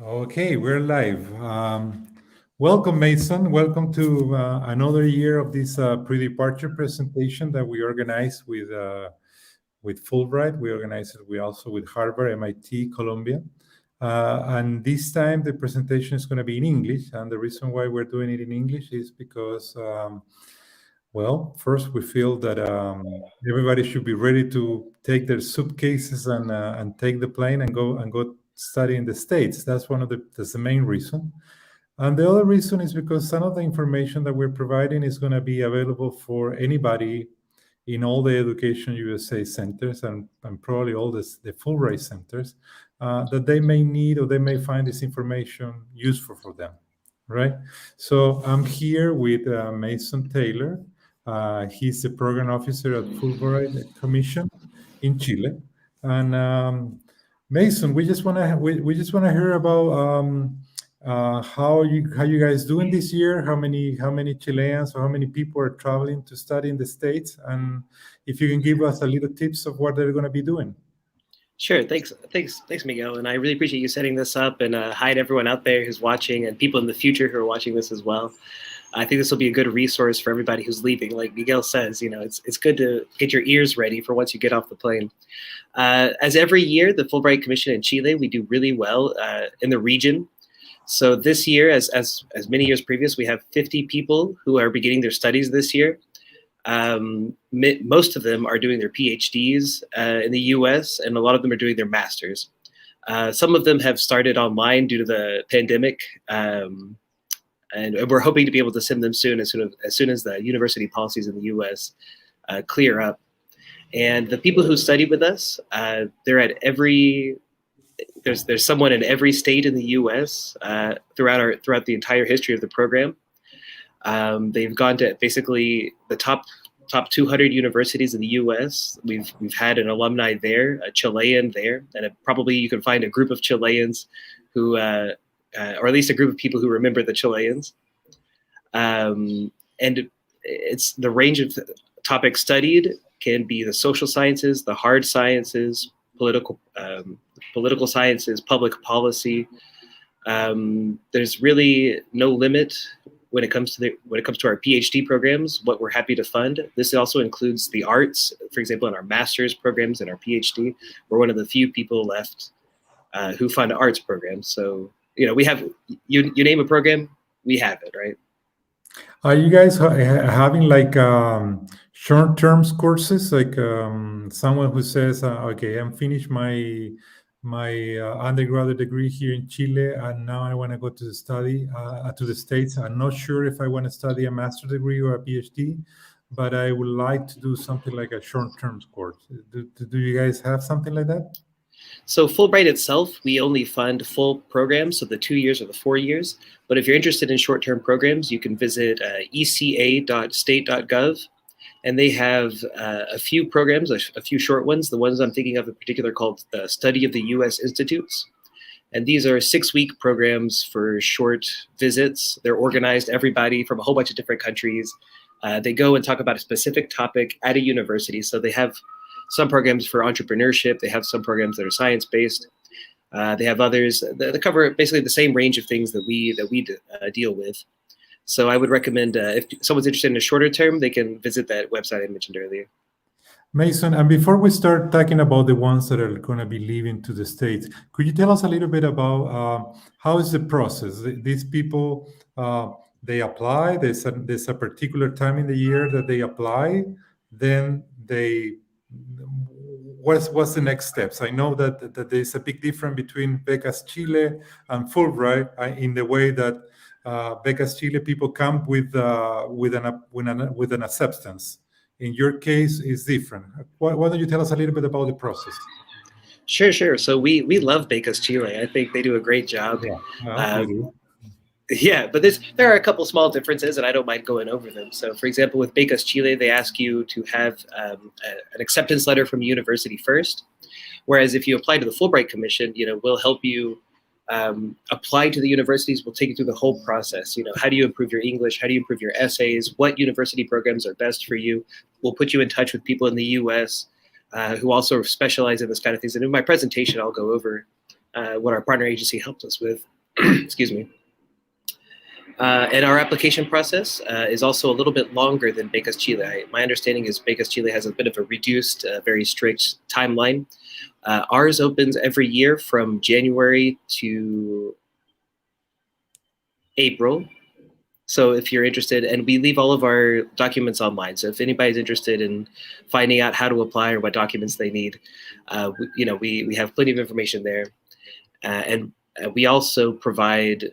Okay, we're live. Welcome, Mason. Welcome to another year of this pre-departure presentation that we organized with Fulbright. We organized it also with Harvard, MIT, Columbia. And this time the presentation is going to be in English. And the reason why we're doing it in English is because, well, first we feel that everybody should be ready to take their suitcases and take the plane and go study in the States. That's the main reason. And the other reason is because some of the information that we're providing is going to be available for anybody in all the Education USA centers and probably all the Fulbright centers that they may need or they may find this information useful for them, right? So I'm here with Mason Taylor. He's the program officer at Fulbright Commission in Chile. And Mason, we just want to hear about how you guys doing this year? How many Chileans or how many people are traveling to study in the States? And if you can give us a little tips of what they're going to be doing. Sure. Thanks, Miguel. And I really appreciate you setting this up. And hi to everyone out there who's watching and people in the future who are watching this as well. I think this will be a good resource for everybody who's leaving. Like Miguel says, it's good to get your ears ready for once you get off the plane. As every year, the Fulbright Commission in Chile, we do really well in the region. So this year, as many years previous, we have 50 people who are beginning their studies this year. Most of them are doing their PhDs in the US, and a lot of them are doing their masters. Some of them have started online due to the pandemic, and we're hoping to be able to send them soon as soon as the university policies in the US clear up. And the people who study with us, they're at there's someone in every state in the US throughout the entire history of the program. They've gone to basically the top 200 universities in the U.S. We've had an alumni there, a Chilean there, and probably you can find a group of Chileans who, or at least a group of people who remember the Chileans. And it's the range of topics studied can be the social sciences, the hard sciences, political sciences, public policy. There's really no limit when it comes to our PhD programs, what we're happy to fund. This also includes the arts. For example, in our master's programs and our PhD, we're one of the few people left who fund arts programs. So, we have, you name a program, we have it, right? Are you guys having like short-term courses, like someone who says, okay, I'm finished my undergraduate degree here in Chile, and now I want to go to the States. I'm not sure if I want to study a master's degree or a PhD, but I would like to do something like a short-term course. Do you guys have something like that? So Fulbright itself, we only fund full programs, so the 2 years or the 4 years. But if you're interested in short-term programs, you can visit eca.state.gov. And they have a few programs, a few short ones. The ones I'm thinking of in particular called the Study of the U.S. Institutes. And these are 6-week programs for short visits. They're organized, everybody from a whole bunch of different countries. They go and talk about a specific topic at a university. So they have some programs for entrepreneurship. They have some programs that are science-based. They have others that cover basically the same range of things that we deal with. So I would recommend if someone's interested in a shorter term, they can visit that website I mentioned earlier. Mason, and before we start talking about the ones that are going to be leaving to the States, could you tell us a little bit about how is the process? These people, they apply, there's a particular time in the year that they apply, then what's the next steps? I know that there's a big difference between Becas Chile and Fulbright in the way that Becas Chile people come with an acceptance. In your case, it's different. Why don't you tell us a little bit about the process? Sure. So we love Becas Chile. I think they do a great job. Yeah, but there are a couple small differences, and I don't mind going over them. So, for example, with Becas Chile, they ask you to have an acceptance letter from the university first. Whereas if you apply to the Fulbright Commission, we'll help you apply to the universities. We'll take you through the whole process. How do you improve your English? How do you improve your essays? What university programs are best for you? We'll put you in touch with people in the U.S. Who also specialize in this kind of things. And in my presentation, I'll go over what our partner agency helped us with. Excuse me. And our application process is also a little bit longer than Becas Chile. My understanding is Becas Chile has a bit of a reduced, very strict timeline. Ours opens every year from January to April. So if you're interested, and we leave all of our documents online. So if anybody's interested in finding out how to apply or what documents they need, we have plenty of information there. And we also provide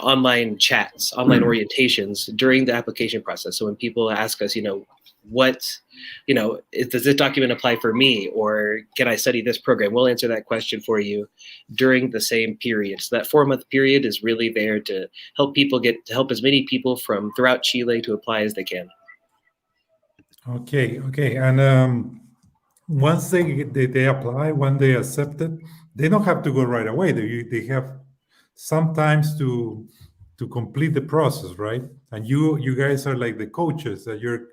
online chats, online orientations during the application process. So when people ask us, does this document apply for me, or can I study this program? We'll answer that question for you during the same period. So that 4-month period is really there to help people help as many people from throughout Chile to apply as they can. Okay. And once they apply, when they accept it, they don't have to go right away. They have sometimes to complete the process, right? And you guys are like the coaches that you're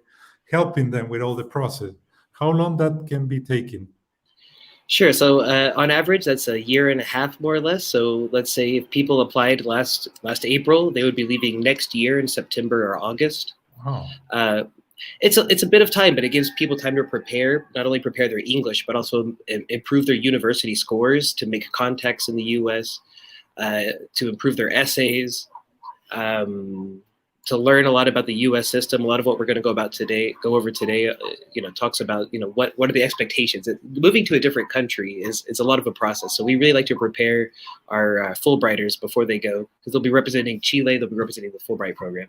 helping them with all the process. How long that can be taken? Sure. So on average, that's a year and a half, more or less. So let's say if people applied last April, they would be leaving next year in September or August. Oh. It's a bit of time, but it gives people time to prepare, not only prepare their English, but also improve their university scores, to make contacts in the U.S., to improve their essays, to learn a lot about the U.S. system. A lot of what we're going to go over today, talks about, what are the expectations. Moving to a different country is a lot of a process. So we really like to prepare our Fulbrighters before they go, because they'll be representing Chile, they'll be representing the Fulbright program.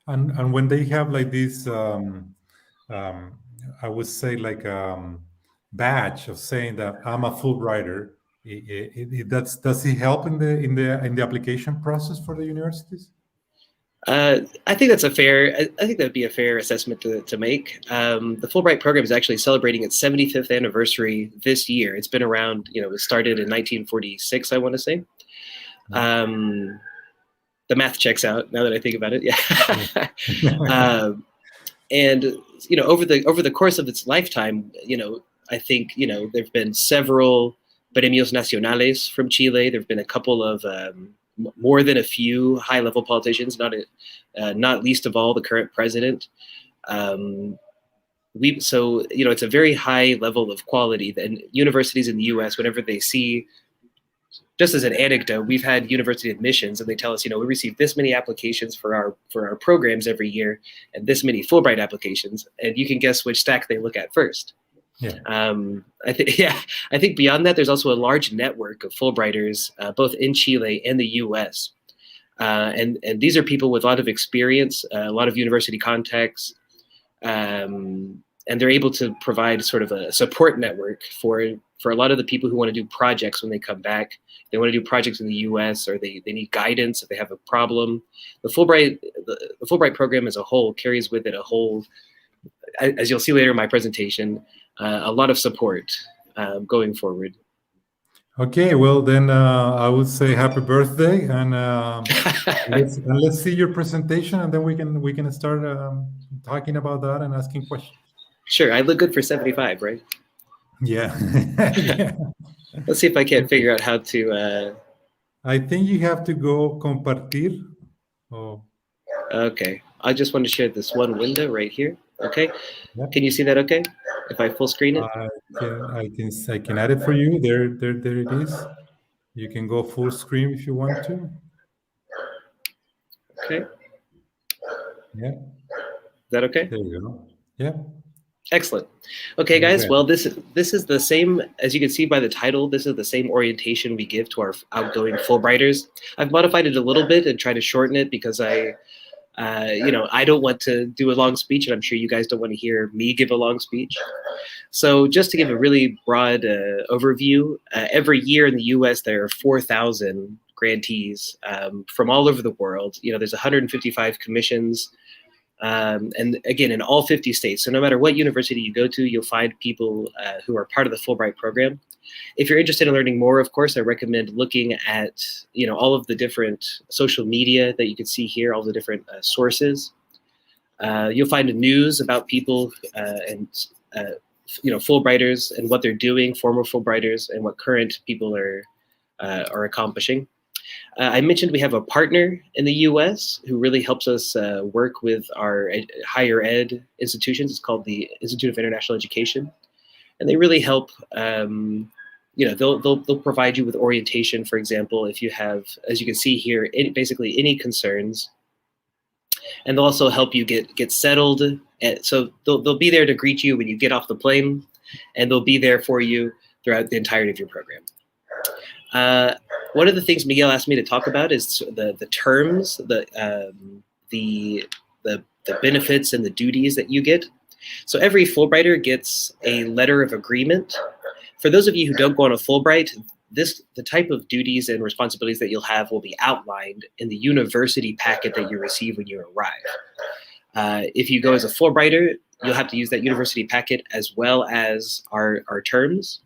And when they have like this, I would say like badge of saying that I'm a Fulbrighter, does it help in the application process for the universities? I think that's I think that'd be a fair assessment to make. The Fulbright program is actually celebrating its 75th anniversary this year. It's been around, it started in 1946, I want to say. The math checks out now that I think about it. Yeah. And over the course of its lifetime, I think there've been several premios nacionales from Chile. There've been a couple of more than a few high-level politicians, not least of all the current president. So it's a very high level of quality. And universities in the U.S., whenever they see, just as an anecdote, we've had university admissions, and they tell us, we receive this many applications for our programs every year, and this many Fulbright applications, and you can guess which stack they look at first. Yeah. I think beyond that, there's also a large network of Fulbrighters, both in Chile and the U.S. And these are people with a lot of experience, a lot of university contacts, and they're able to provide sort of a support network for a lot of the people who want to do projects when they come back. They want to do projects in the U.S., or they need guidance if they have a problem. The Fulbright program as a whole carries with it a whole, as you'll see later in my presentation, a lot of support going forward. Okay, well then I would say happy birthday, and let's see your presentation, and then we can start talking about that and asking questions. Sure, I look good for 75, right? Yeah. Yeah. Let's see if I can't figure out how to. I think you have to go compartir. Oh. Okay, I just want to share this one window right here. Okay, Yeah. Can you see that? Okay, if I full screen it. I can add it for you. There it is. You can go full screen if you want to. Okay. Yeah. Is that okay? There you go. Yeah. Excellent. Okay, guys. Well, this is the same, as you can see by the title. This is the same orientation we give to our outgoing Fulbrighters. I've modified it a little bit and tried to shorten it because I don't want to do a long speech, and I'm sure you guys don't want to hear me give a long speech. So just to give a really broad overview, every year in the U.S. there are 4,000 grantees from all over the world. There's 155 commissions. And again, in all 50 states. So no matter what university you go to, you'll find people who are part of the Fulbright program. If you're interested in learning more, of course, I recommend looking at all of the different social media that you can see here, all the different sources. You'll find news about people and Fulbrighters and what they're doing, former Fulbrighters, and what current people are accomplishing. I mentioned we have a partner in the U.S. who really helps us work with our higher ed institutions. It's called the Institute of International Education, and they really help. They'll provide you with orientation, for example, if you have, as you can see here, basically any concerns, and they'll also help you get settled. And so they'll be there to greet you when you get off the plane, and they'll be there for you throughout the entirety of your program. One of the things Miguel asked me to talk about is the terms, the benefits and the duties that you get. So every Fulbrighter gets a letter of agreement. For those of you who don't go on a Fulbright, the type of duties and responsibilities that you'll have will be outlined in the university packet that you receive when you arrive. If you go as a Fulbrighter, you'll have to use that university packet as well as our terms.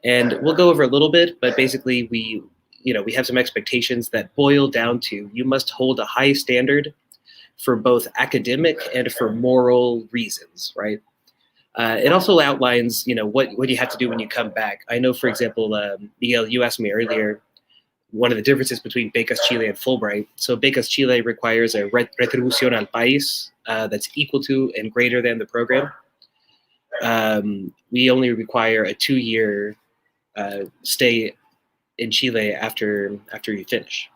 And we'll go over a little bit, but basically we have some expectations that boil down to you must hold a high standard for both academic and for moral reasons, right? It also outlines, what you have to do when you come back. I know, for example, Miguel, you asked me earlier, one of the differences between Becas Chile and Fulbright. So Becas Chile requires a retribución al país that's equal to and greater than the program. We only require a 2-year stay in Chile after you finish.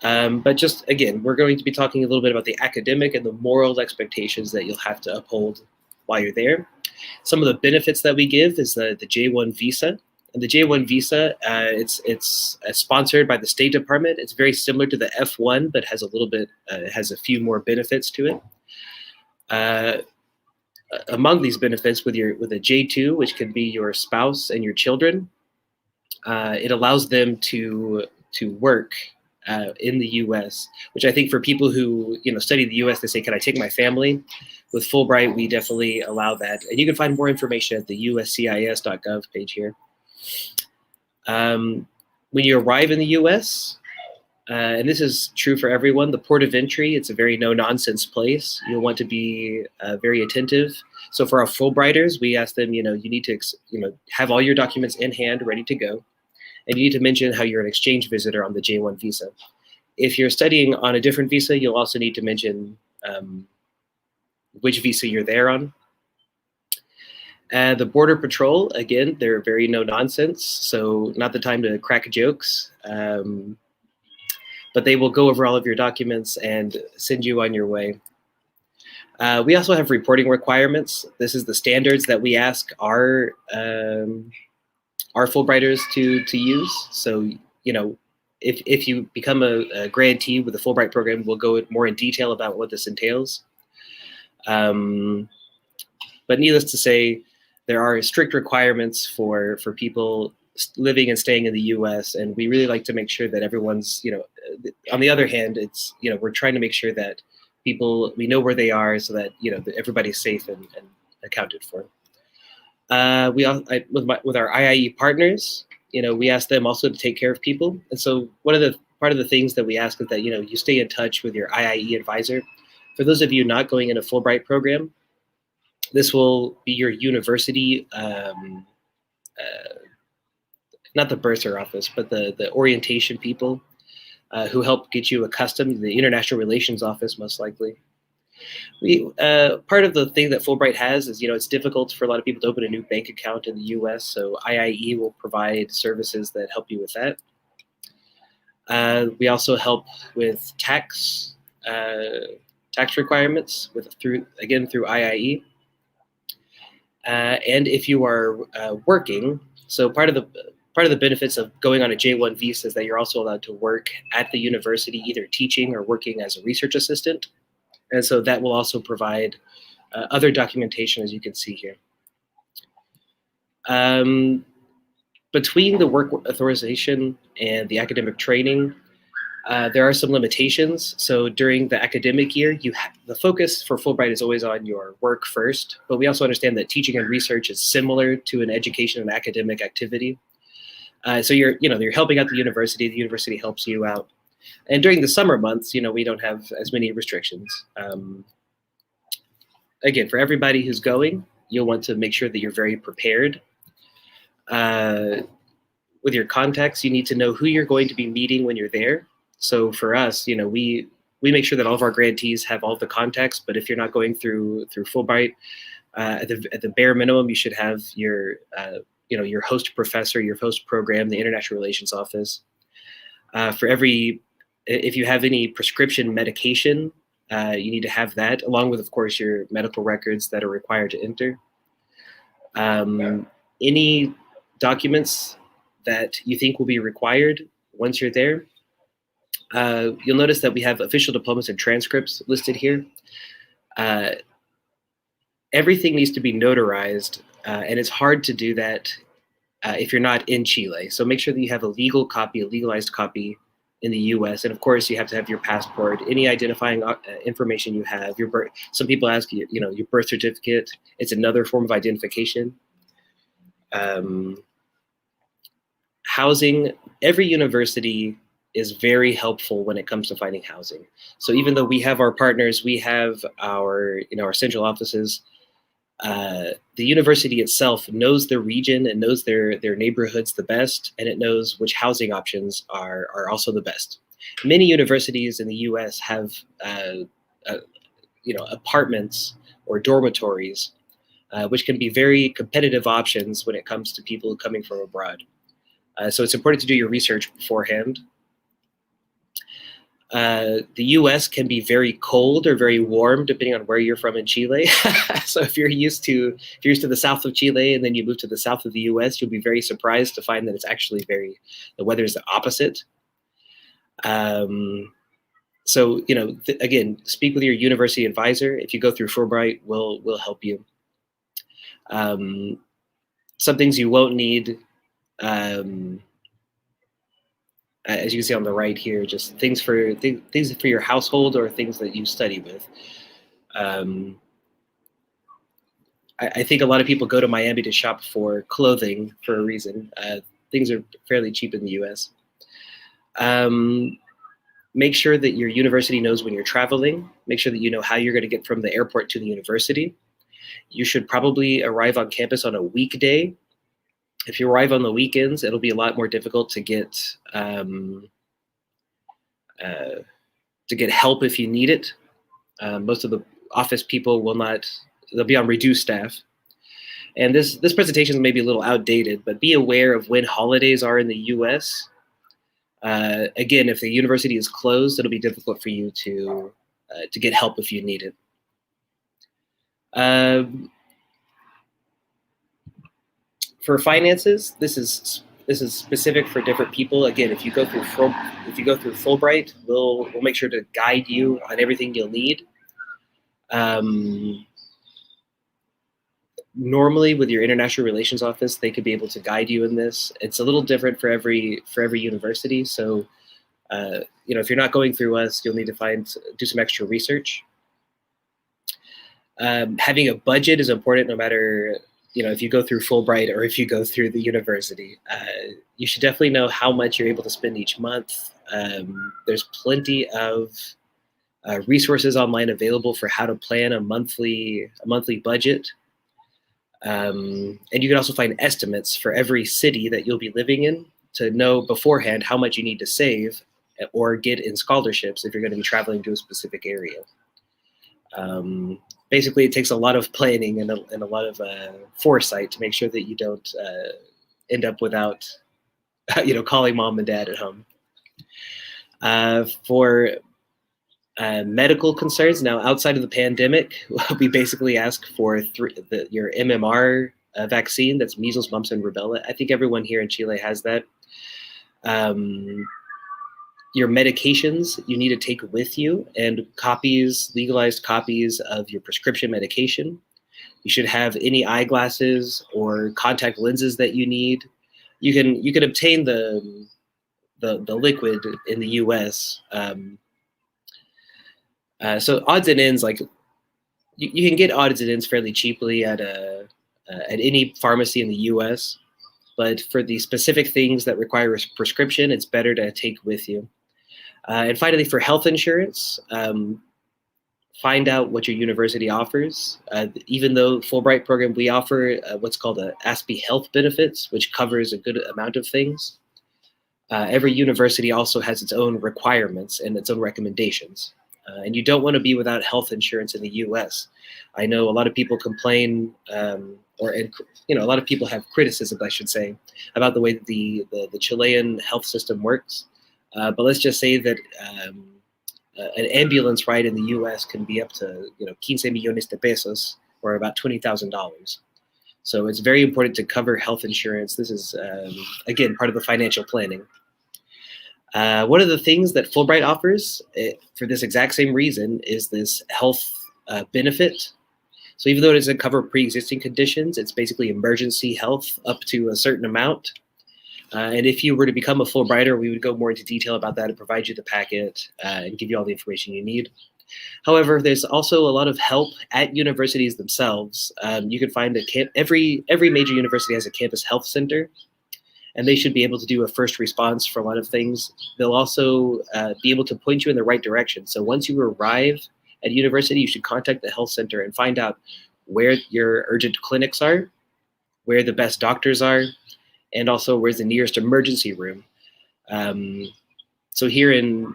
But just, again, we're going to be talking a little bit about the academic and the moral expectations that you'll have to uphold while you're there. Some of the benefits that we give is the J1 visa. And the J1 visa, it's sponsored by the State Department. It's very similar to the F1, but has a few more benefits to it. Among these benefits, with a J2, which could be your spouse and your children, it allows them to work in the U.S., which I think for people who study the U.S., they say, "Can I take my family?" With Fulbright, we definitely allow that, and you can find more information at the uscis.gov page here. When you arrive in the U.S., and this is true for everyone, the port of entry, it's a very no-nonsense place. You'll want to be very attentive. So for our Fulbrighters, we ask them, you need to have all your documents in hand, ready to go. And you need to mention how you're an exchange visitor on the J1 visa. If you're studying on a different visa, you'll also need to mention which visa you're there on. The Border Patrol, again, they're very no-nonsense, so not the time to crack jokes. But they will go over all of your documents and send you on your way. We also have reporting requirements. This is the standards that we ask our Fulbrighters to use. So, if you become a grantee with the Fulbright program, we'll go more in detail about what this entails. But needless to say, there are strict requirements for people living and staying in the U.S., and we really like to make sure that everyone's, on the other hand, it's, we're trying to make sure that we know where they are so that, that everybody's safe and accounted for. With our IIE partners, we ask them also to take care of people. And so part of the things that we ask is that, you stay in touch with your IIE advisor. For those of you not going in a Fulbright program, this will be your university, not the bursar office, but the orientation people who help get you accustomed to the international relations office, most likely. Part of the thing that Fulbright has is, it's difficult for a lot of people to open a new bank account in the U.S., so IIE will provide services that help you with that. We also help with tax requirements through IIE. And if you are working, so part of the benefits of going on a J1 visa is that you're also allowed to work at the university, either teaching or working as a research assistant. And so that will also provide other documentation, as you can see here. Between the work authorization and the academic training, there are some limitations. So during the academic year, the focus for Fulbright is always on your work first, but we also understand that teaching and research is similar to an education and academic activity. So you're helping out the university helps you out. And during the summer months, we don't have as many restrictions. Again, for everybody who's going, you'll want to make sure that you're very prepared. With your contacts, you need to know who you're going to be meeting when you're there. So for us, we make sure that all of our grantees have all the contacts. But if you're not going through Fulbright, at the bare minimum, you should have your host professor, your host program, the International Relations Office. If you have any prescription medication, you need to have that, along with, of course, your medical records that are required to enter. Any documents that you think will be required once you're there. You'll notice that we have official diplomas and transcripts listed here. Everything needs to be notarized, and it's hard to do that if you're not in Chile. So make sure that you have a legal copy, a legalized copy in the US. And of course, you have to have your passport, any identifying information you have, your birth. Some people ask you, your birth certificate. It's another form of identification. Housing, every university is very helpful when it comes to finding housing. So even though we have our partners, we have our central offices, the university itself knows the region and knows their neighborhoods the best, and it knows which housing options are also the best. Many universities in the US have apartments or dormitories, which can be very competitive options when it comes to people coming from abroad. So it's important to do your research beforehand. The US can be very cold or very warm depending on where you're from in Chile. So if you're used to the south of Chile and then you move to the south of the US, you'll be very surprised to find that it's actually the weather is the opposite. So again, speak with your university advisor. If you go through Fulbright, we'll help you. Some things you won't need. As you can see on the right here, just things for your household or things that you study with. I think a lot of people go to Miami to shop for clothing for a reason. Things are fairly cheap in the US. Make sure that your university knows when you're traveling. Make sure that you know how you're going to get from the airport to the university. You should probably arrive on campus on a weekday. If you arrive on the weekends, it'll be a lot more difficult to get help if you need it. Most of the office people they'll be on reduced staff. And this presentation may be a little outdated, but be aware of when holidays are in the US. Again, if the university is closed, it'll be difficult for you to get help if you need it. For finances, this is specific for different people. Again, if you go through Fulbright, we'll make sure to guide you on everything you'll need. Normally, with your international relations office, they could be able to guide you in this. It's a little different for every university. So, if you're not going through us, you'll need to do some extra research. Having a budget is important, no matter if you go through Fulbright or if you go through the university. You should definitely know how much you're able to spend each month. There's plenty of resources online available for how to plan a monthly budget. And you can also find estimates for every city that you'll be living in to know beforehand how much you need to save or get in scholarships if you're going to be traveling to a specific area. Basically, it takes a lot of planning and a lot of foresight to make sure that you don't end up without, calling mom and dad at home. For medical concerns, now outside of the pandemic, we basically ask for your MMR vaccine. That's measles, mumps, and rubella. I think everyone here in Chile has that. Your medications you need to take with you, and legalized copies of your prescription medication. You should have any eyeglasses or contact lenses that you need. You can obtain the liquid in the US. So odds and ends, like you can get odds and ends fairly cheaply at any pharmacy in the US. But for the specific things that require a prescription, it's better to take with you. And finally, for health insurance, find out what your university offers. Even though Fulbright program, we offer what's called a ASPE health benefits, which covers a good amount of things. Every university also has its own requirements and its own recommendations. And you don't want to be without health insurance in the US. I know a lot of people complain, a lot of people have criticism, I should say, about the way that the Chilean health system works. But let's just say that an ambulance ride in the US can be up to 15 millones de pesos, or about $20,000. So it's very important to cover health insurance. This is, again, part of the financial planning. One of the things that Fulbright offers for this exact same reason is this health benefit. So even though it doesn't cover pre-existing conditions, it's basically emergency health up to a certain amount. And if you were to become a Fulbrighter, we would go more into detail about that and provide you the packet and give you all the information you need. However, there's also a lot of help at universities themselves. You can find every major university has a campus health center, and they should be able to do a first response for a lot of things. They'll also be able to point you in the right direction. So once you arrive at university, you should contact the health center and find out where your urgent clinics are, where the best doctors are, and also where's the nearest emergency room. So here in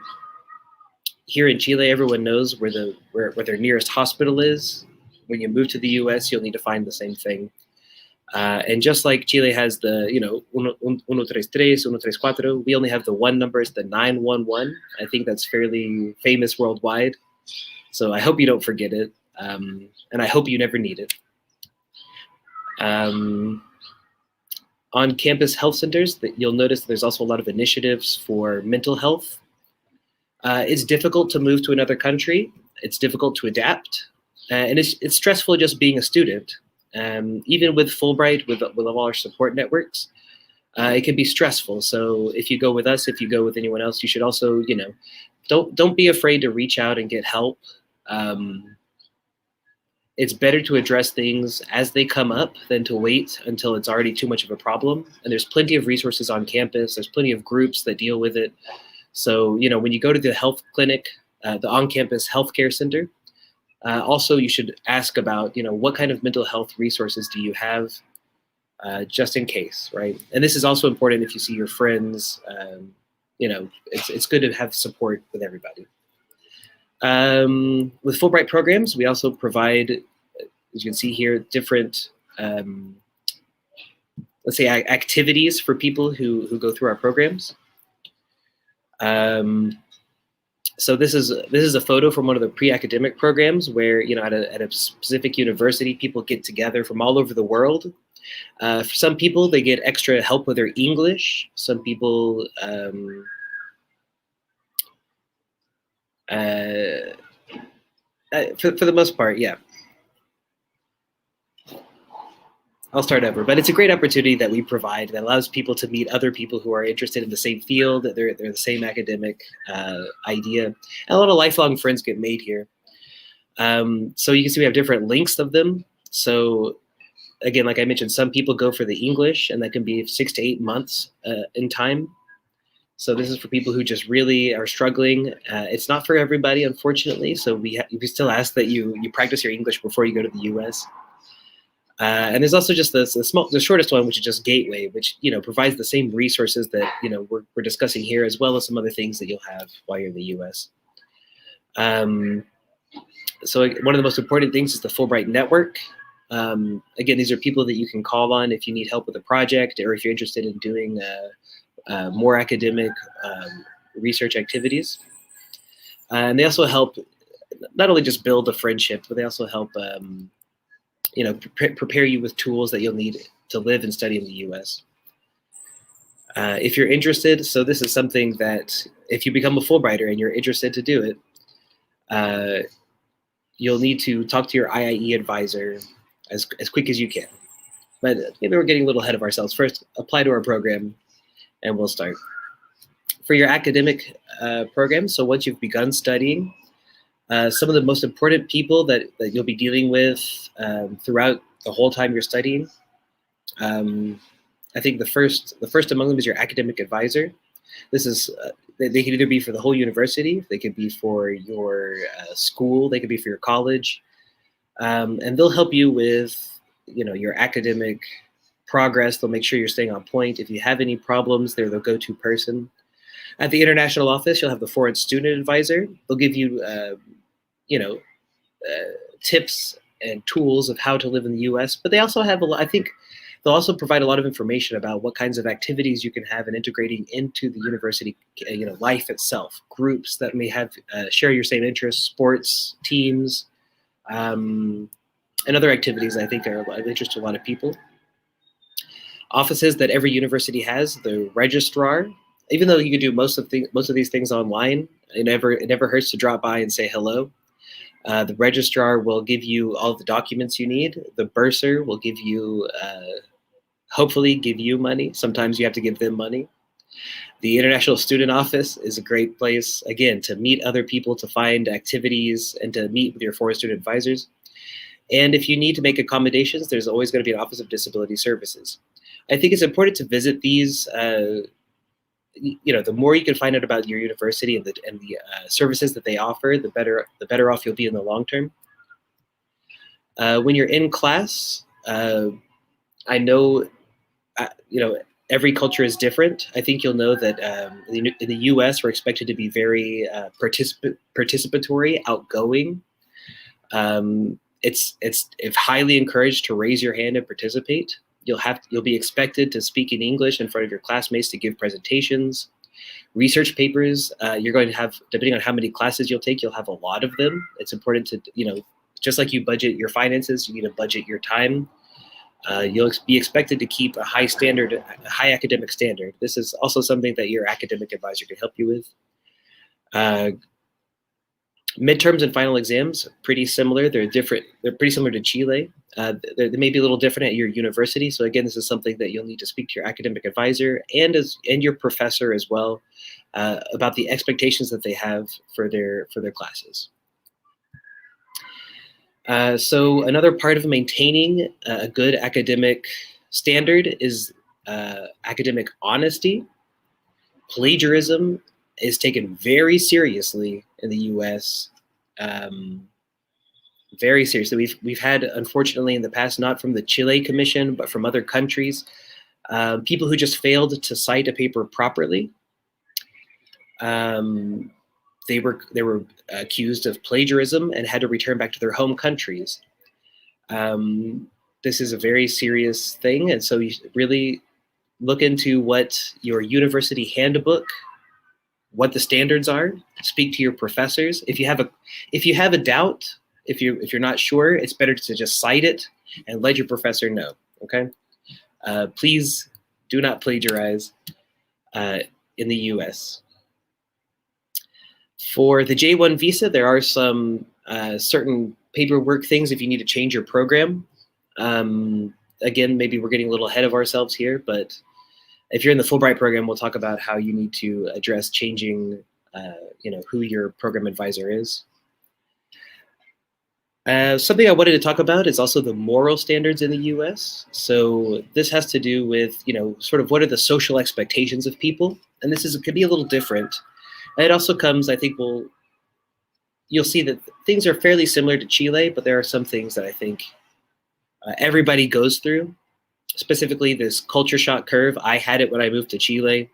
Chile, everyone knows where their nearest hospital is. When you move to the US, you'll need to find the same thing. And just like Chile has the 133, 134, we only have the one numbers, the 911. I think that's fairly famous worldwide. So I hope you don't forget it, and I hope you never need it. On campus health centers, you'll notice there's also a lot of initiatives for mental health. It's difficult to move to another country. It's difficult to adapt, and it's stressful just being a student. Even with Fulbright, with all our support networks, it can be stressful. So if you go with us, if you go with anyone else, you should also, don't be afraid to reach out and get help. It's better to address things as they come up than to wait until it's already too much of a problem. And there's plenty of resources on campus. There's plenty of groups that deal with it. So, when you go to the health clinic, the on-campus healthcare center, also you should ask about, what kind of mental health resources do you have, just in case, right? And this is also important if you see your friends. It's good to have support with everybody. With Fulbright programs, we also provide, as you can see here, different, let's say, activities for people who go through our programs. So this is a photo from one of the pre-academic programs where, at a specific university, people get together from all over the world. For some people, they get extra help with their English. Some people, for the most part, yeah. I'll start over, but it's a great opportunity that we provide that allows people to meet other people who are interested in the same field, they're the same academic idea. And a lot of lifelong friends get made here. So you can see we have different lengths of them. So again, like I mentioned, some people go for the English, and that can be 6 to 8 months in time. So this is for people who just really are struggling. It's not for everybody, unfortunately. So we still ask that you practice your English before you go to the US. And there's also just the shortest one, which is just Gateway, which provides the same resources that we're discussing here, as well as some other things that you'll have while you're in the U.S. So one of the most important things is the Fulbright network. Again, these are people that you can call on if you need help with a project, or if you're interested in doing more academic research activities. And they also help not only just build a friendship, but they also help prepare you with tools that you'll need to live and study in the U.S. If you're interested, so this is something that if you become a Fulbrighter and you're interested to do it, you'll need to talk to your IIE advisor as quick as you can. But maybe we're getting a little ahead of ourselves. First, apply to our program, and we'll start. For your academic program, so once you've begun studying, some of the most important people that you'll be dealing with throughout the whole time you're studying, I think the first among them is your academic advisor. This is they could either be for the whole university, they could be for your school, they could be for your college, and they'll help you with your academic progress. They'll make sure you're staying on point. If you have any problems, they're the go-to person. At the international office, you'll have the foreign student advisor. They'll give you tips and tools of how to live in the U.S. But they also have I think they'll also provide a lot of information about what kinds of activities you can have in integrating into the university, life itself. Groups that may have share your same interests, sports teams, and other activities I think are of interest to a lot of people. Offices that every university has: the registrar. Even though you can do most of these things online, it never hurts to drop by and say hello. The registrar will give you all the documents you need. The bursar will give you, hopefully give you money. Sometimes you have to give them money. The International Student Office is a great place, again, to meet other people, to find activities, and to meet with your foreign student advisors. And if you need to make accommodations, there's always going to be an Office of Disability Services. I think it's important to visit these. The more you can find out about your university and the services that they offer, the better off you'll be in the long term. When you're in class, I know, every culture is different. I think you'll know that in the U.S. we're expected to be very participatory, outgoing. It's highly encouraged to raise your hand and participate. You'll be expected to speak in English in front of your classmates, to give presentations, research papers. You're going to have, depending on how many classes you'll take, you'll have a lot of them. It's important to, just like you budget your finances, you need to budget your time. You'll be expected to keep a high academic standard. This is also something that your academic advisor can help you with. Midterms and final exams, pretty similar. They're different. They're pretty similar to Chile. They may be a little different at your university. So again, this is something that you'll need to speak to your academic advisor and your professor as well about the expectations that they have for their classes. So another part of maintaining a good academic standard is academic honesty. Plagiarism is taken very seriously in the U.S. Very seriously. We've had, unfortunately, in the past, not from the Chile Commission, but from other countries, people who just failed to cite a paper properly. They were accused of plagiarism and had to return back to their home countries. This is a very serious thing, and so you should really look into what your university handbook, what the standards are. Speak to your professors. If you have a doubt, if you're not sure, it's better to just cite it and let your professor know. Okay, please do not plagiarize in the U.S. For the J1 visa, there are some certain paperwork things if you need to change your program. Again, maybe we're getting a little ahead of ourselves here, but if you're in the Fulbright program, we'll talk about how you need to address changing, who your program advisor is. Something I wanted to talk about is also the moral standards in the U.S. So this has to do with, sort of what are the social expectations of people, and could be a little different. And it also comes, I think, you'll see that things are fairly similar to Chile, but there are some things that I think everybody goes through. Specifically, this culture shock curve. I had it when I moved to Chile.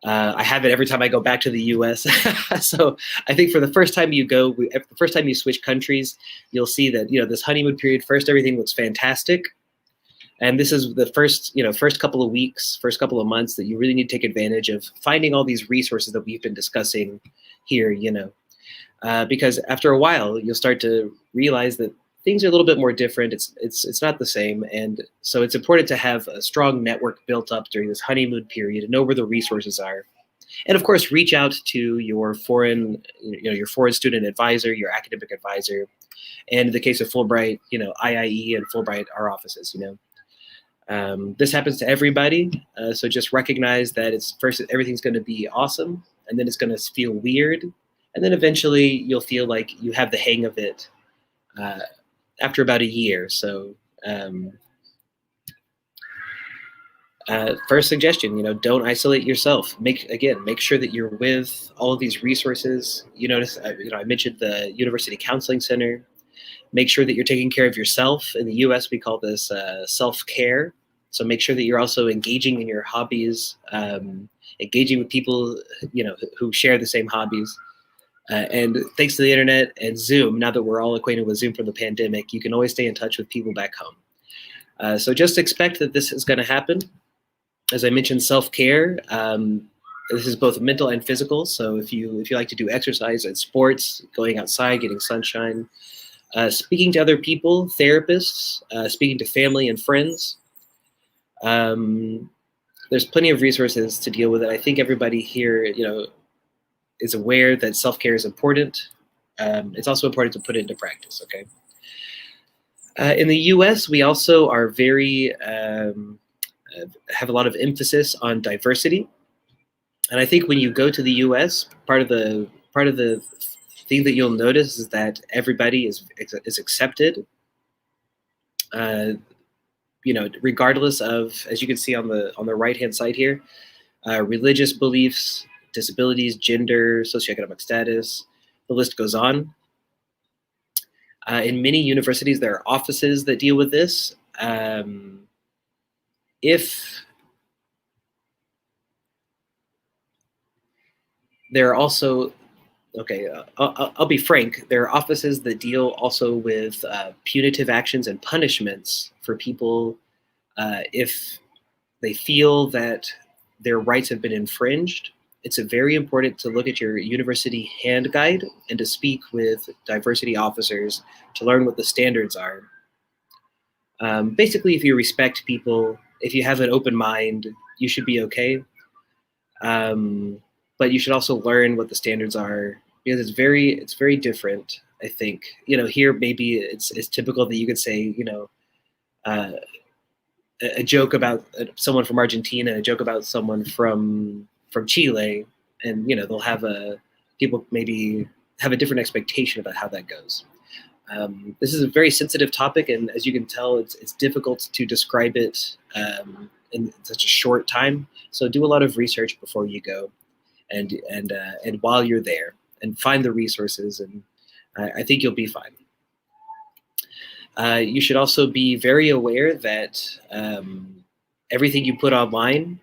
I have it every time I go back to the U.S. So I think for the first time the first time you switch countries, you'll see that this honeymoon period. First, everything looks fantastic, and this is the first couple of weeks, first couple of months that you really need to take advantage of finding all these resources that we've been discussing here. Because after a while, you'll start to realize that things are a little bit more different. It's not the same, and so it's important to have a strong network built up during this honeymoon period and know where the resources are, and of course, reach out to your foreign student advisor, your academic advisor, and in the case of Fulbright, IIE and Fulbright are offices. This happens to everybody, so just recognize that everything's going to be awesome, and then it's going to feel weird, and then eventually you'll feel like you have the hang of it. After about a year. So First suggestion, don't isolate yourself. Make sure that you're with all of these resources. You notice, I mentioned the University Counseling Center. Make sure that you're taking care of yourself. In the U.S., we call this self-care. So make sure that you're also engaging in your hobbies, engaging with people, who share the same hobbies. And thanks to the internet and Zoom, now that we're all acquainted with Zoom from the pandemic, you can always stay in touch with people back home. So just expect that this is going to happen. As I mentioned, self-care. This is both mental and physical. So if you like to do exercise and sports, going outside, getting sunshine, speaking to other people, therapists, speaking to family and friends. There's plenty of resources to deal with it. I think everybody here, is aware that self-care is important. It's also important to put it into practice, okay? In the US, we also are have a lot of emphasis on diversity. And I think when you go to the US, part of the thing that you'll notice is that everybody is accepted, regardless of, as you can see on the right-hand side here, religious beliefs, disabilities, gender, socioeconomic status, the list goes on. In many universities, there are offices that deal with this. If there are also, I'll be frank, there are offices that deal also with punitive actions and punishments for people if they feel that their rights have been infringed. It's very important to look at your university hand guide and to speak with diversity officers to learn what the standards are. Basically, if you respect people, if you have an open mind, you should be okay. But you should also learn what the standards are, because it's very different. I think, here maybe it's typical that you could say, a joke about someone from Argentina, a joke about someone from Chile, and they'll have people maybe have a different expectation about how that goes. This is a very sensitive topic, and as you can tell, it's difficult to describe it in such a short time. So do a lot of research before you go, and while you're there, and find the resources, and I think you'll be fine. You should also be very aware that everything you put online,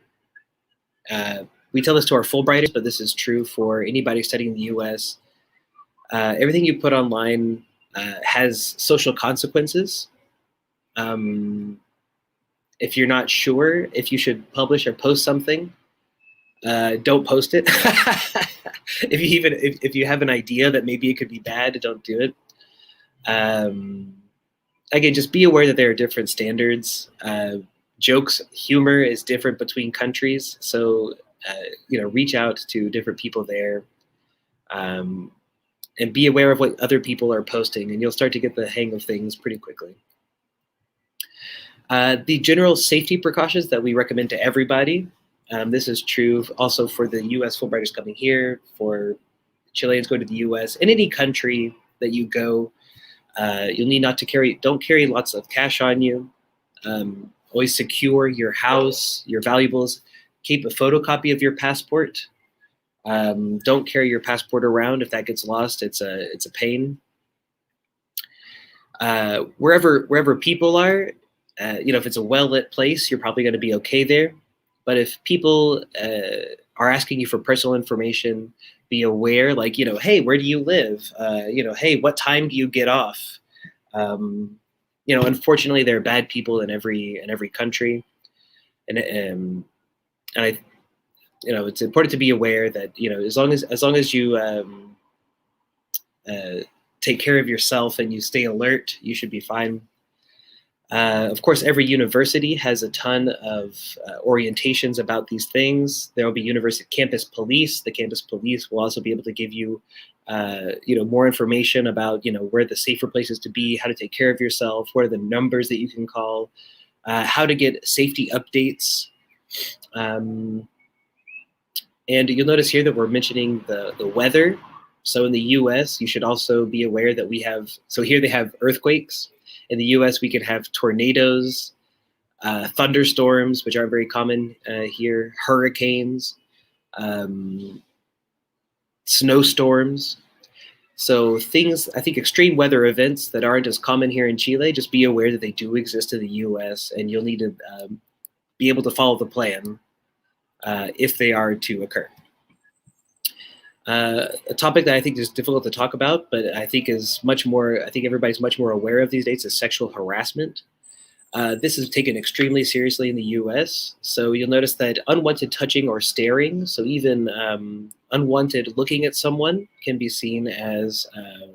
we tell this to our Fulbrighters, but this is true for anybody studying in the US. Everything you put online has social consequences. If you're not sure if you should publish or post something, don't post it. If you have an idea that maybe it could be bad, don't do it. Again, just be aware that there are different standards. Jokes, humor is different between countries, so reach out to different people there, and be aware of what other people are posting, and you'll start to get the hang of things pretty quickly. The general safety precautions that we recommend to everybody. This is true also for the U.S. Fulbrighters coming here, for Chileans going to the U.S. In any country that you go, you'll need don't carry lots of cash on you. Always secure your house, your valuables. Keep a photocopy of your passport. Don't carry your passport around. If that gets lost, it's a pain. Wherever people are, if it's a well-lit place, you're probably going to be okay there. But if people are asking you for personal information, be aware, like, hey, where do you live? Hey, what time do you get off? Unfortunately, there are bad people in every country, and I, it's important to be aware that as long as you take care of yourself and you stay alert, you should be fine. Of course, every university has a ton of orientations about these things. There will be university campus police. The campus police will also be able to give you, more information about, where the safer places to be, how to take care of yourself, what are the numbers that you can call, how to get safety updates. And you'll notice here that we're mentioning the weather. So in the US, you should also be aware that here they have earthquakes. In the US, we could have tornadoes. thunderstorms, which are very common here, hurricanes, snowstorms. So things, I think, extreme weather events that aren't as common here in Chile, just be aware that they do exist in the US, and you'll need to be able to follow the plan if they are to occur. A topic that I think is difficult to talk about, but I think everybody's much more aware of these days, is sexual harassment. This is taken extremely seriously in the US. So you'll notice that unwanted touching or staring, so even unwanted looking at someone, can be seen as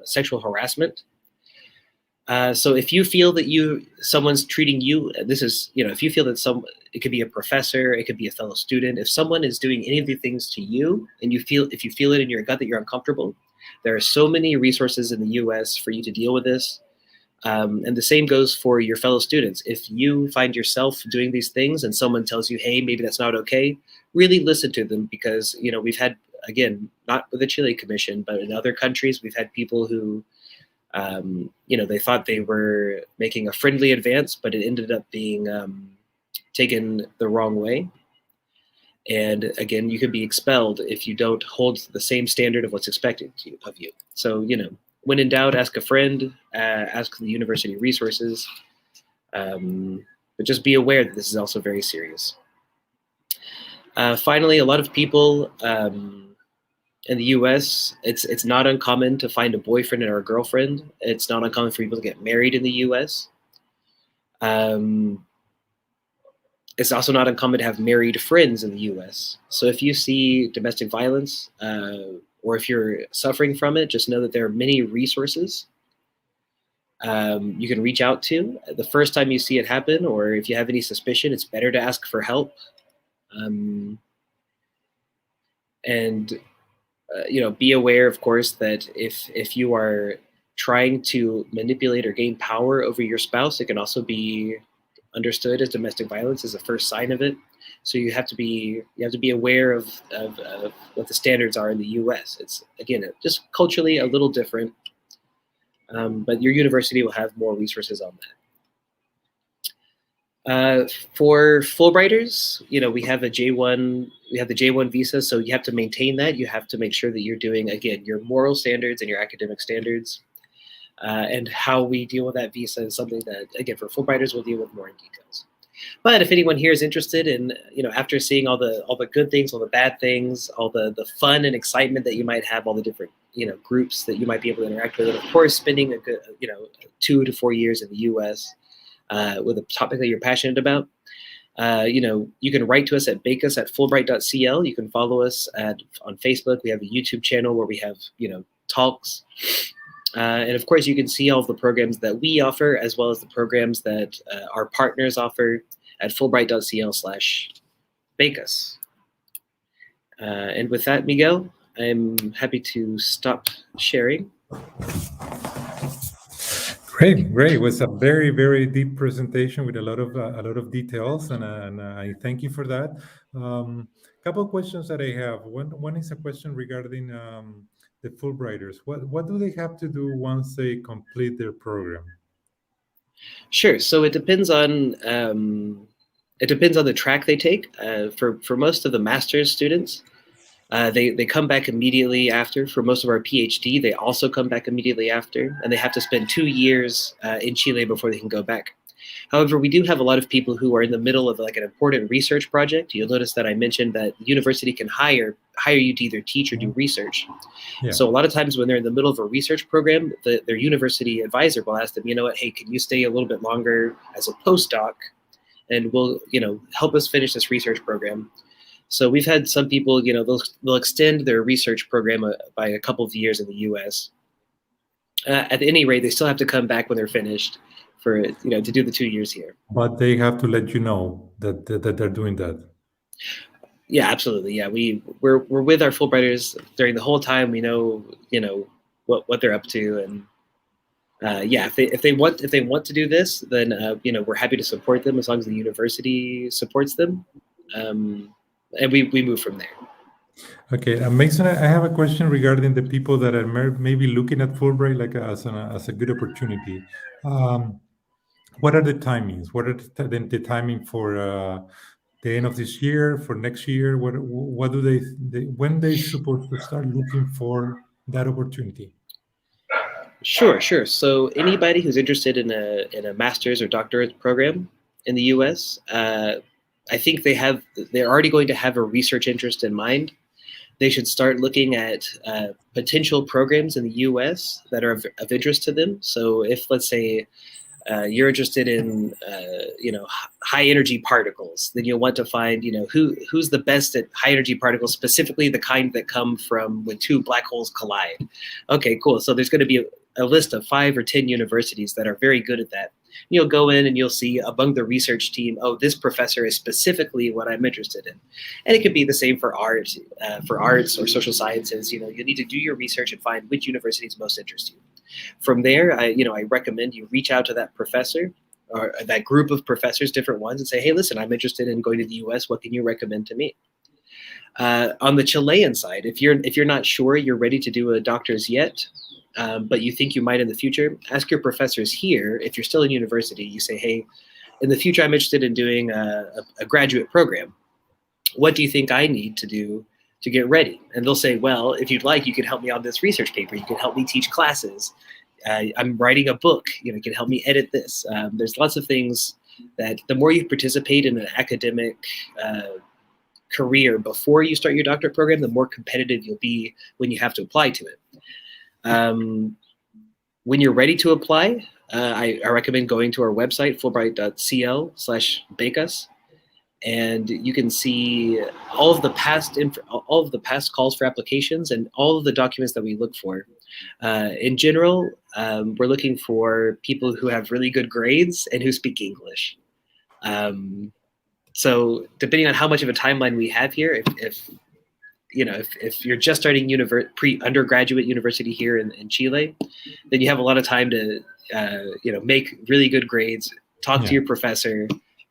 sexual harassment. So if you feel that someone's treating you, this is, if you feel that it could be a professor, it could be a fellow student, if someone is doing any of the things to you, and if you feel it in your gut that you're uncomfortable, there are so many resources in the US for you to deal with this. And the same goes for your fellow students. If you find yourself doing these things and someone tells you, hey, maybe that's not okay, really listen to them, because, we've had, again, not with the Chile Commission, but in other countries, we've had people who, they thought they were making a friendly advance, but it ended up being taken the wrong way. And again, you could be expelled if you don't hold the same standard of what's expected of you. So, when in doubt, ask a friend, ask the university resources, but just be aware that this is also very serious. Finally, a lot of people in the US, it's not uncommon to find a boyfriend or a girlfriend. It's not uncommon for people to get married in the US. It's also not uncommon to have married friends in the US. So if you see domestic violence, or if you're suffering from it, just know that there are many resources you can reach out to. The first time you see it happen, or if you have any suspicion, it's better to ask for help. Be aware, of course, that if you are trying to manipulate or gain power over your spouse, it can also be understood as domestic violence as a first sign of it. So you have to be aware of what the standards are in the U.S. It's, again, just culturally a little different, but your university will have more resources on that. For Fulbrighters, we have the J1 visa, so you have to maintain that. You have to make sure that you're doing, again, your moral standards and your academic standards. And how we deal with that visa is something that, again, for Fulbrighters, we'll deal with more in details. But if anyone here is interested in, after seeing all the good things, all the bad things, all the fun and excitement that you might have, all the different, groups that you might be able to interact with, and of course, spending a good, 2 to 4 years in the U.S. With a topic that you're passionate about, you can write to us at becas@fulbright.cl. You can follow us on Facebook. We have a YouTube channel where we have, talks. And of course, you can see all of the programs that we offer, as well as the programs that our partners offer at fulbright.cl/becas. And with that, Miguel, I'm happy to stop sharing. Great. It was a very, very deep presentation with a lot of details, and I thank you for that. Couple of questions that I have. One is a question regarding the Fulbrighters. What do they have to do once they complete their program? Sure. So it depends on the track they take. For most of the master's students, they come back immediately after. For most of our PhD, they also come back immediately after, and they have to spend 2 years in Chile before they can go back. However, we do have a lot of people who are in the middle of like an important research project. You'll notice that I mentioned that the university can hire you to either teach or do research. Yeah. So a lot of times when they're in the middle of a research program, their university advisor will ask them, hey, can you stay a little bit longer as a postdoc, and will help us finish this research program. So we've had some people, they'll extend their research program by a couple of years in the U.S. At any rate, they still have to come back when they're finished for to do the 2 years here. But they have to let you know that they're doing that. Yeah, absolutely. Yeah, we're with our Fulbrighters during the whole time. We know what they're up to, and if they want to do this, then we're happy to support them as long as the university supports them. And we move from there. Okay, Mason, I have a question regarding the people that are maybe looking at Fulbright like as a good opportunity. what are the timings? What are the timing for the end of this year, for next year? What do when they supposed to start looking for that opportunity? Sure. So anybody who's interested in a master's or doctorate program in the U.S., I think they're already going to have a research interest in mind. They should start looking at potential programs in the U.S. that are of interest to them. So if, let's say, you're interested in high energy particles, then you'll want to find who's the best at high energy particles, specifically the kind that come from when two black holes collide. Okay, cool. So there's going to be a list of 5 or 10 universities that are very good at that. You'll go in and you'll see among the research team, oh, this professor is specifically what I'm interested in. And it could be the same for arts or social sciences. You need to do your research and find which universities most interest you. From there, I recommend you reach out to that professor or that group of professors, different ones, and say, hey, listen, I'm interested in going to the US. What can you recommend to me? On the Chilean side, if you're not sure you're ready to do a doctor's yet, but you think you might in the future, ask your professors here. If you're still in university, you say, hey, in the future, I'm interested in doing a graduate program. What do you think I need to do to get ready? And they'll say, well, if you'd like, you can help me on this research paper. You can help me teach classes. I'm writing a book. You can help me edit this. There's lots of things that the more you participate in an academic career before you start your doctorate program, the more competitive you'll be when you have to apply to it. When you're ready to apply, I recommend going to our website, fulbright.cl/becas, and you can see all of the past calls for applications and all of the documents that we look for. In general, we're looking for people who have really good grades and who speak English. So depending on how much of a timeline we have here, if you're just starting pre-undergraduate university here in Chile, then you have a lot of time to, make really good grades, talk to your professor,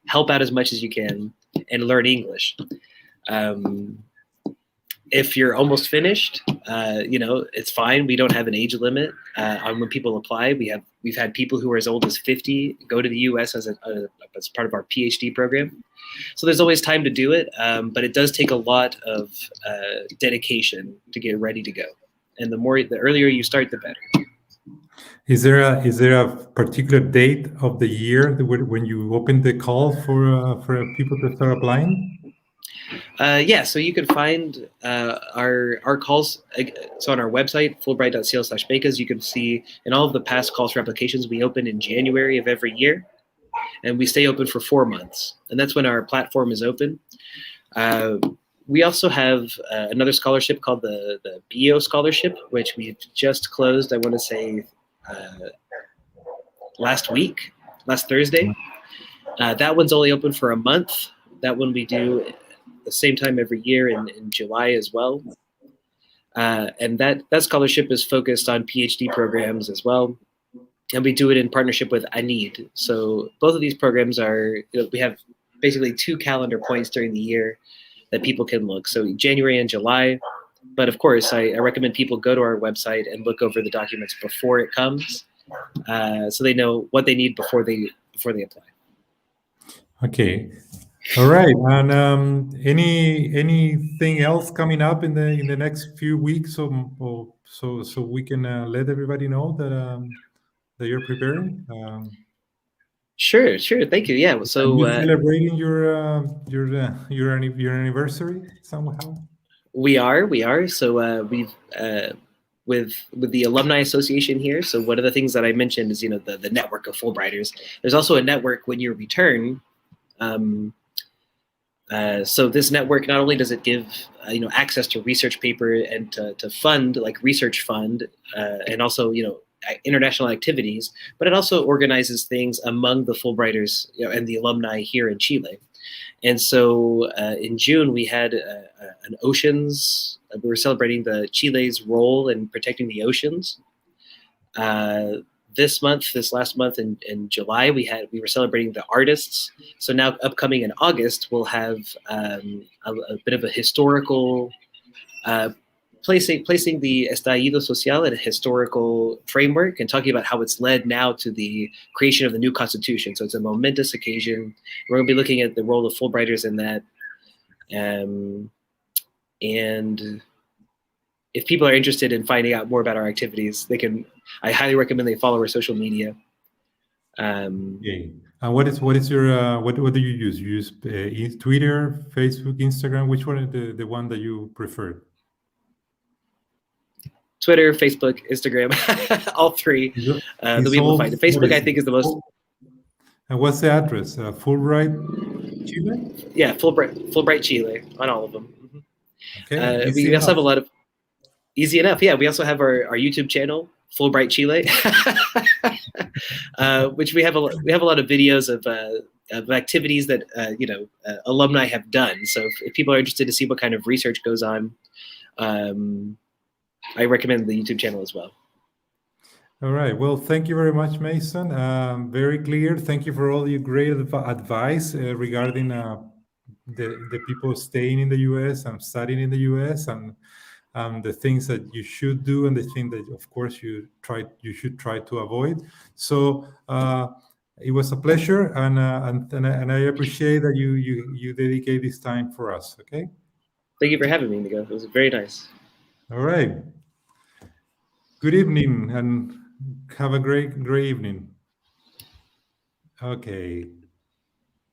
help out as much as you can, and learn English. If you're almost finished, it's fine. We don't have an age limit on when people apply. We've had people who are as old as 50 go to the U.S. as part of our PhD program. So there's always time to do it, but it does take a lot of dedication to get ready to go. And the earlier you start, the better. Is there a particular date of the year when you open the call for people to start applying? So you can find our calls. So on our website, fulbright.cl/becas, you can see in all of the past calls for applications, we open in January of every year, and we stay open for 4 months. And that's when our platform is open. We also have another scholarship called the BO Scholarship, which we've just closed, I want to say, last Thursday. That one's only open for a month. That one we do the same time every year in July as well. And that scholarship is focused on PhD programs as well. And we do it in partnership with IIE. So both of these programs we have basically 2 calendar points during the year that people can look. So January and July. But of course, I recommend people go to our website and look over the documents before it comes, so they know what they need before they apply. Okay. All right. And anything else coming up in the next few weeks, so we can let everybody know that you're preparing? Sure. Thank you. Yeah. So are you celebrating your anniversary somehow? We are. So we've with the Alumni Association here. So one of the things that I mentioned is the network of Fulbrighters. There's also a network when you return. So this network, not only does it give access to research paper and to fund, like research fund, and also international activities, but it also organizes things among the Fulbrighters and the alumni here in Chile. And so in June we had an oceans. We were celebrating the Chile's role in protecting the oceans. This last month in July, we were celebrating the artists. So now upcoming in August, we'll have a bit of a historical placing the estallido social in a historical framework and talking about how it's led now to the creation of the new constitution. So it's a momentous occasion. We're going to be looking at the role of Fulbrighters in that. And if people are interested in finding out more about our activities, I highly recommend they follow our social media. Okay. And what is your what do you use? You use Twitter, Facebook, Instagram? Which one is the one that you prefer? Twitter, Facebook, Instagram, all three. They'll be able to find it. Facebook, I think, is the most. And what's the address? Fulbright Chile? Yeah, Fulbright Chile on all of them. Okay. We also have a lot of easy enough. Yeah, we also have our YouTube channel, Fulbright Chile, which we have a lot of videos of activities that alumni have done. So if people are interested to see what kind of research goes on, I recommend the YouTube channel as well. All right. Well, thank you very much, Mason. Very clear. Thank you for all your great advice regarding the people staying in the U.S. and studying in the U.S. and the things that you should do and the things that, of course, you should try to avoid. So it was a pleasure, and I appreciate that you dedicate this time for us. Okay. Thank you for having me, Nico. It was very nice. All right. Good evening, and have a great evening. Okay.